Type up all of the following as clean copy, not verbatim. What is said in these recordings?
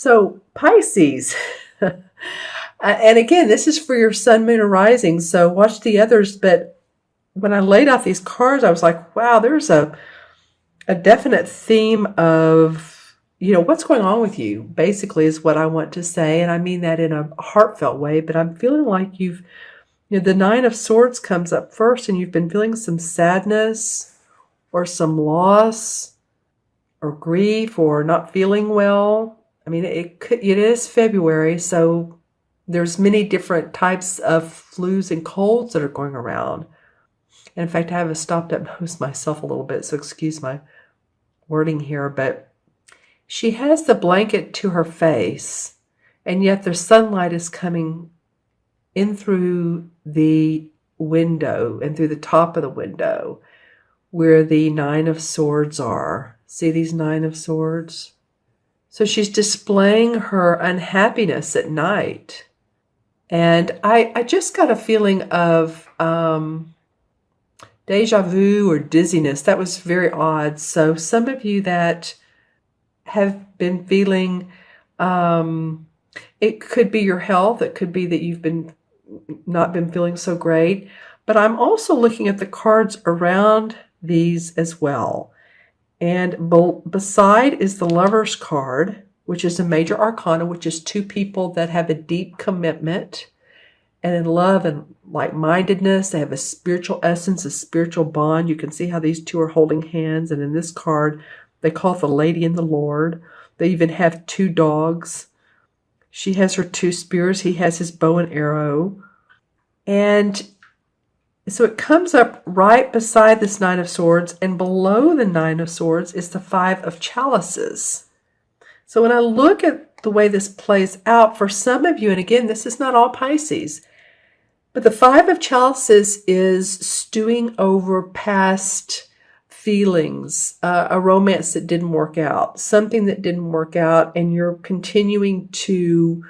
So Pisces, and again, this is for your sun, moon, or rising. So watch the others. But when I laid out these cards, I was like, wow, there's a definite theme of, what's going on with you, basically, is what I want to say. And I mean that in a heartfelt way, but I'm feeling like the Nine of Swords comes up first, and you've been feeling some sadness or some loss or grief or not feeling well. I mean, it is February, so there's many different types of flus and colds that are going around. And in fact, I have a stopped up nose myself a little bit, so excuse my wording here, but she has the blanket to her face, and yet the sunlight is coming in through the window and through the top of the window where the Nine of Swords are. See these Nine of Swords? So she's displaying her unhappiness at night. And I just got a feeling of deja vu or dizziness. That was very odd. So some of you that have been feeling, it could be your health. It could be that you've not been feeling so great. But I'm also looking at the cards around these as well. And beside is the Lover's card, which is a major arcana, which is two people that have a deep commitment and in love and like-mindedness. They have a spiritual essence, a spiritual bond. You can see how these two are holding hands. And in this card, they call it the Lady and the Lord. They even have two dogs. She has her two spears. He has his bow and arrow. And so it comes up right beside this Nine of Swords, and below the Nine of Swords is the Five of Chalices. So when I look at the way this plays out for some of you, and again, this is not all Pisces, but the Five of Chalices is stewing over past feelings, a romance that didn't work out, something that didn't work out, and you're continuing to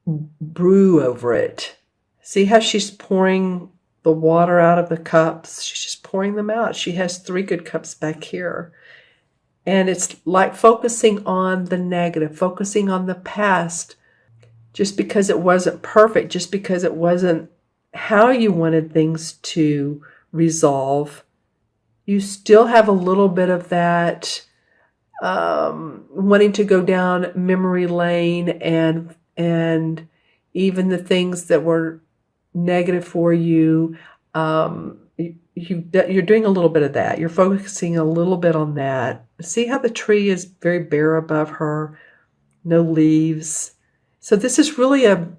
brew over it. See how she's pouring the water out of the cups? She's just pouring them out. She has 3 good cups back here. And it's like focusing on the negative, focusing on the past, just because it wasn't perfect, just because it wasn't how you wanted things to resolve. You still have a little bit of that wanting to go down memory lane, and even the things that were negative for you, you're doing a little bit of that. You're focusing a little bit on that. See how the tree is very bare above her, no leaves. So this is really a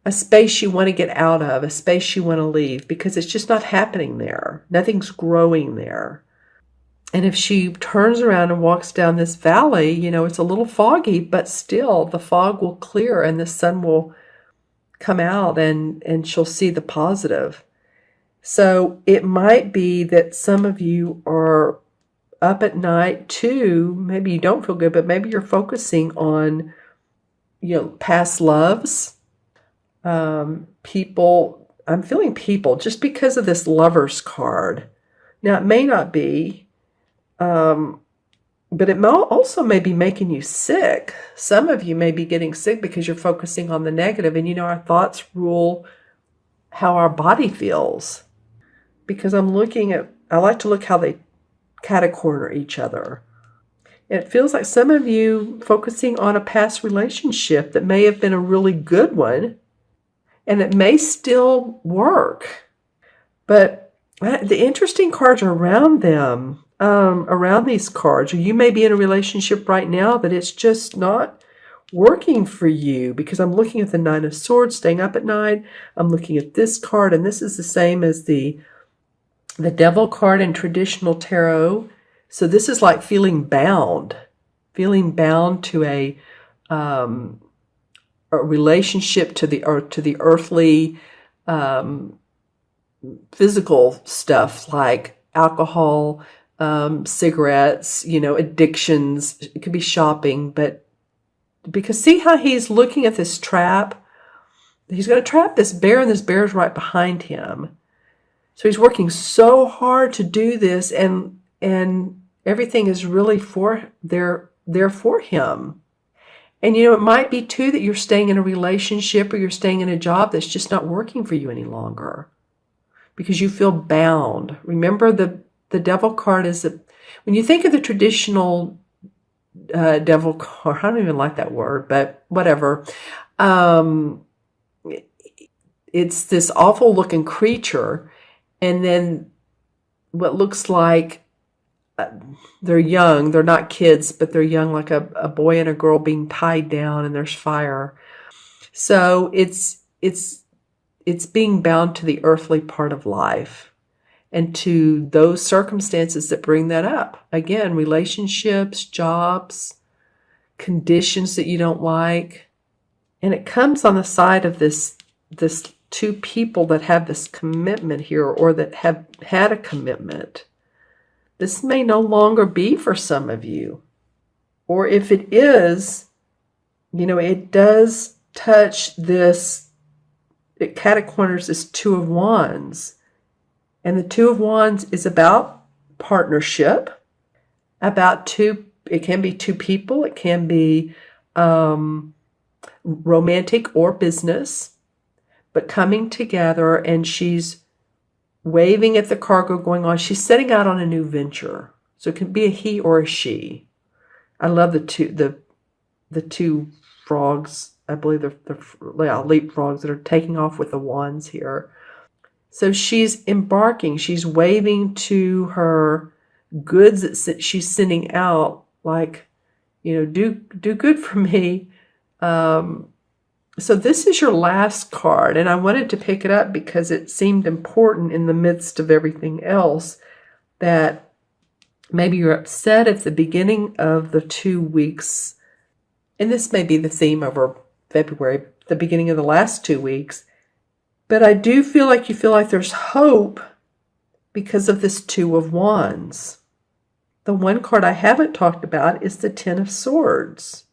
space you want to get out of, a space you want to leave, because it's just not happening there. Nothing's growing there. And if she turns around and walks down this valley, it's a little foggy, but still the fog will clear and the sun will come out, and she'll see the positive. So it might be that some of you are up at night too. Maybe you don't feel good, but maybe you're focusing on, past loves, people. I'm feeling people just because of this Lover's card. Now it may not be, but it also may be making you sick. Some of you may be getting sick because you're focusing on the negative. And our thoughts rule how our body feels. Because I like to look how they catacorner each other. And it feels like some of you focusing on a past relationship that may have been a really good one, and it may still work. But the interesting cards are around them. Around these cards, or you may be in a relationship right now that it's just not working for you, because I'm looking at the Nine of Swords, staying up at night. I'm looking at this card, and this is the same as the Devil card in traditional tarot. So this is like feeling bound to a relationship, to the earthly, physical stuff like alcohol, cigarettes, addictions. It could be shopping, but because see how he's looking at this trap? He's going to trap this bear, and this bear is right behind him. So he's working so hard to do this, and everything is really for their there for him. And it might be too that you're staying in a relationship or you're staying in a job that's just not working for you any longer because you feel bound. Remember, the devil card is that when you think of the traditional devil card, I don't even like that word, but whatever. It's this awful looking creature, and then what looks like they're young. They're not kids, but they're young, like a boy and a girl being tied down, and there's fire. So it's being bound to the earthly part of life and to those circumstances that bring that up. Again, relationships, jobs, conditions that you don't like. And it comes on the side of this two people that have this commitment here, or that have had a commitment. This may no longer be for some of you. Or if it is, it does touch this, it catacorners this Two of Wands. And the Two of Wands is about partnership, it can be two people, it can be romantic or business, but coming together, and she's waving at the cargo going on. She's setting out on a new venture. So it can be a he or a she. I love the two frogs. I believe they're leapfrogs that are taking off with the wands here. So she's embarking. She's waving to her goods that she's sending out, like, do good for me. So this is your last card, and I wanted to pick it up because it seemed important in the midst of everything else, that maybe you're upset at the beginning of the 2 weeks, and this may be the theme over February, the beginning of the last 2 weeks, but I do feel like you feel like there's hope because of this Two of Wands. The one card I haven't talked about is the Ten of Swords.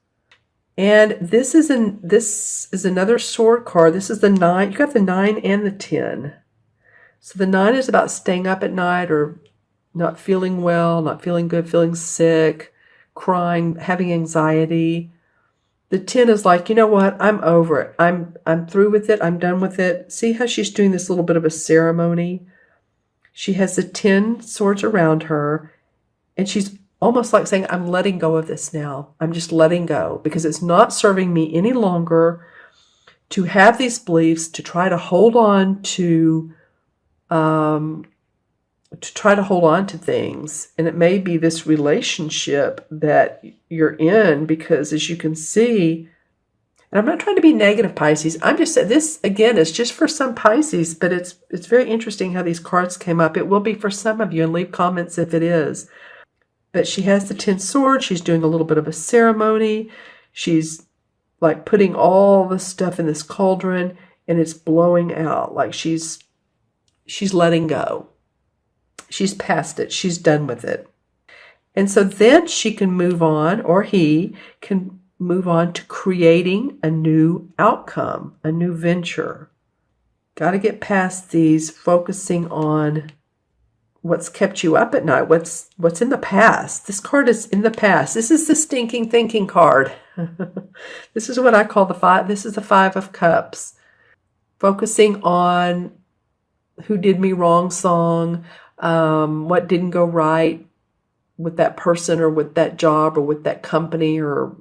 And this is another sword card. This is the 9. You got the 9 and the 10. So the 9 is about staying up at night, or not feeling well, not feeling good, feeling sick, crying, having anxiety. The 10 is like, you know what? I'm over it. I'm through with it. I'm done with it. See how she's doing this little bit of a ceremony? She has the 10 swords around her, and she's almost like saying, I'm letting go of this now. I'm just letting go because it's not serving me any longer to have these beliefs, to try to hold on to things. And it may be this relationship that you're in, because as you can see, and I'm not trying to be negative, Pisces. I'm just saying this, again, is just for some Pisces, but it's very interesting how these cards came up. It will be for some of you, and leave comments if it is. But she has the 10 swords. She's doing a little bit of a ceremony. She's like putting all the stuff in this cauldron, and it's blowing out. Like she's letting go. She's past it. She's done with it. And so then she can move on, or he can move on to creating a new outcome, a new venture. Got to get past these, focusing on what's kept you up at night, what's in the past. This card is in the past. This is the stinking thinking card. This is what I call the 5. This is the 5 of Cups. Focusing on who did me wrong song, what didn't go right with that person or with that job or with that company, or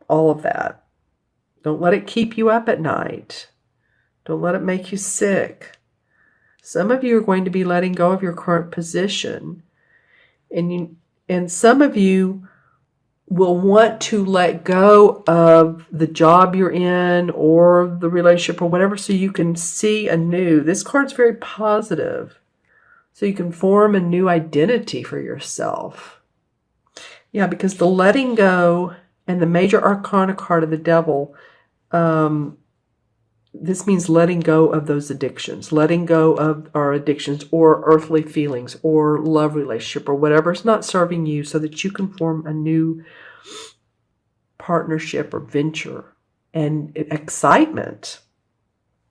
all of that. Don't let it keep you up at night. Don't let it make you sick. Some of you are going to be letting go of your current position, and some of you will want to let go of the job you're in or the relationship or whatever, so you can see anew. This card's very positive, so you can form a new identity for yourself. Yeah, because the letting go and the major arcana card of the devil, this means letting go of those addictions, letting go of our addictions or earthly feelings or love relationship or whatever's not serving you, so that you can form a new partnership or venture and excitement.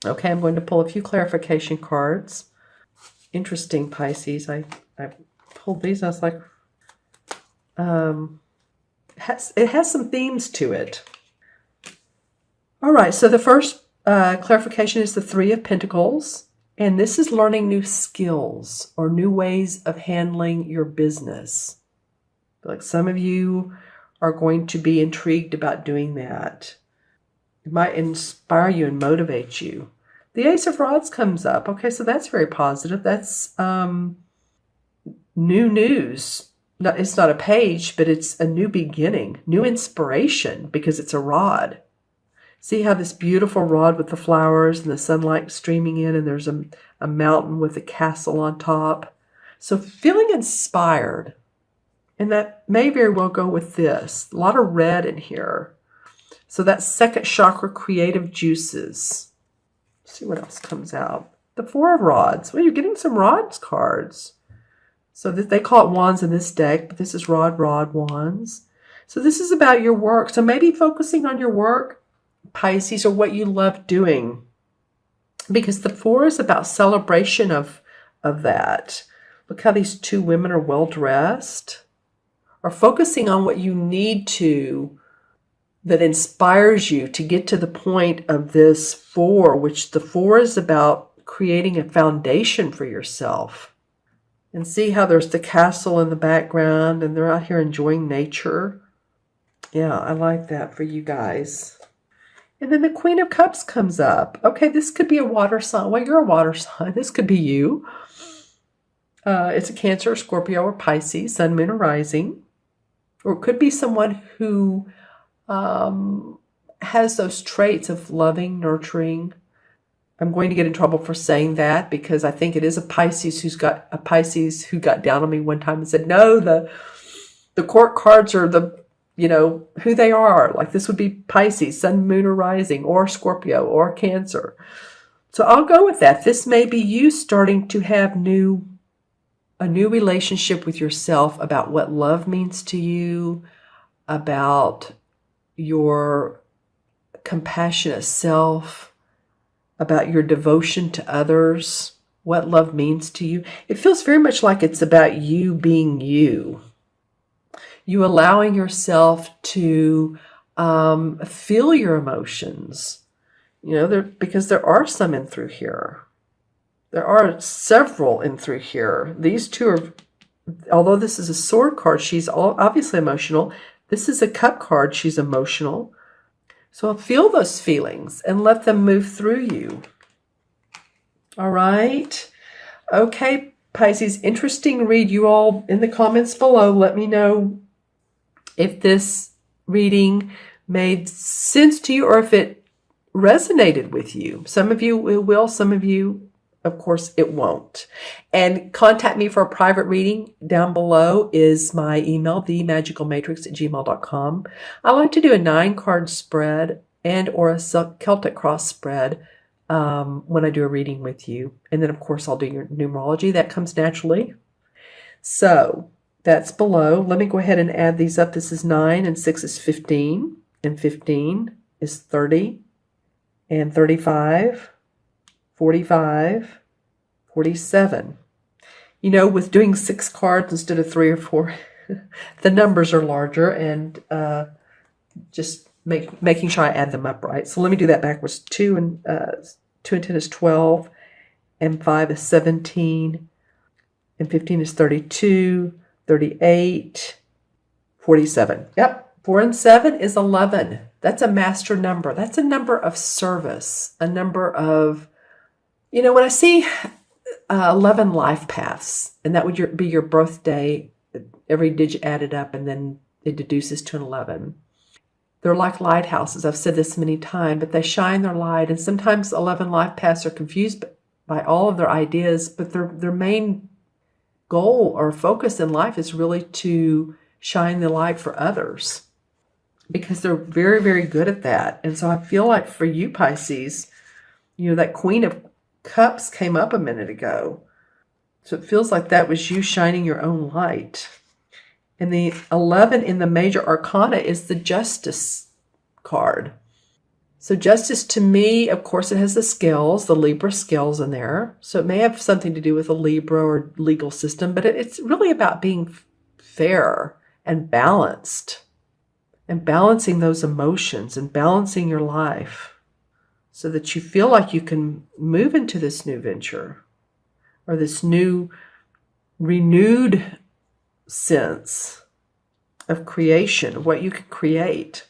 Okay, I'm going to pull a few clarification cards. Interesting, Pisces. I pulled these. I was like, It has some themes to it. All right, so the first clarification is the Three of Pentacles. And this is learning new skills or new ways of handling your business. Like some of you are going to be intrigued about doing that. It might inspire you and motivate you. The Ace of Rods comes up. Okay, so that's very positive. That's new news. No, it's not a page, but it's a new beginning, new inspiration because it's a rod. See how this beautiful rod with the flowers and the sunlight streaming in, and there's a mountain with a castle on top. So feeling inspired. And that may very well go with this. A lot of red in here. So that's second chakra creative juices. Let's see what else comes out. The Four of Rods. Well, you're getting some rods cards. So they call it wands in this deck, but this is rod, wands. So this is about your work. So maybe focusing on your work, Pisces, or what you love doing. Because the Four is about celebration of that. Look how these two women are well dressed. Or focusing on what you need to, that inspires you to get to the point of this Four, which the Four is about creating a foundation for yourself. And see how there's the castle in the background and they're out here enjoying nature. Yeah, I like that for you guys. And then the Queen of Cups comes up. Okay, this could be a water sign. Well, you're a water sign. This could be you. It's a Cancer, Scorpio, or Pisces, Sun, Moon, or Rising. Or it could be someone who has those traits of loving, nurturing. I'm going to get in trouble for saying that because I think it is a Pisces who got down on me one time and said, no, the court cards are who they are. Like this would be Pisces, Sun, Moon, or Rising, or Scorpio, or Cancer. So I'll go with that. This may be you starting to have a new relationship with yourself about what love means to you, about your compassionate self, about your devotion to others, what love means to you. It feels very much like it's about you being you. You allowing yourself to feel your emotions, because there are some in through here. There are several in through here. These two are, although this is a sword card, she's obviously emotional. This is a cup card, she's emotional. So feel those feelings and let them move through you. All right. Okay, Pisces, interesting read. You all in the comments below, let me know if this reading made sense to you or if it resonated with you. Some of you it will, some of you, of course, it won't. And contact me for a private reading. Down below is my email, themagicalmatrix@gmail.com. I like to do a 9-card spread and or a Celtic cross spread when I do a reading with you. And then, of course, I'll do your numerology. That comes naturally. So that's below. Let me go ahead and add these up. This is 9 and 6 is 15. And 15 is 30 and 35. 45, 47. With doing 6 cards instead of 3 or 4, the numbers are larger and just making sure I add them up right. So let me do that backwards. 2 and 10 is 12, and 5 is 17, and 15 is 32, 38, 47. Yep, 4 and 7 is 11. That's a master number. That's a number of service, a number of when I see 11 life paths, and that would be your birthday, every digit added up, and then it deduces to an 11. They're like lighthouses. I've said this many times, but they shine their light, and sometimes 11 life paths are confused by all of their ideas, but their main goal or focus in life is really to shine the light for others because they're very, very good at that. And so I feel like for you, Pisces, that Queen of Cups came up a minute ago. So it feels like that was you shining your own light. And the 11 in the major arcana is the Justice card. So Justice to me, of course, it has the scales, the Libra scales in there. So it may have something to do with a Libra or legal system, but it's really about being fair and balanced. and balancing those emotions and balancing your life so that you feel like you can move into this new venture or this new renewed sense of creation, of what you can create.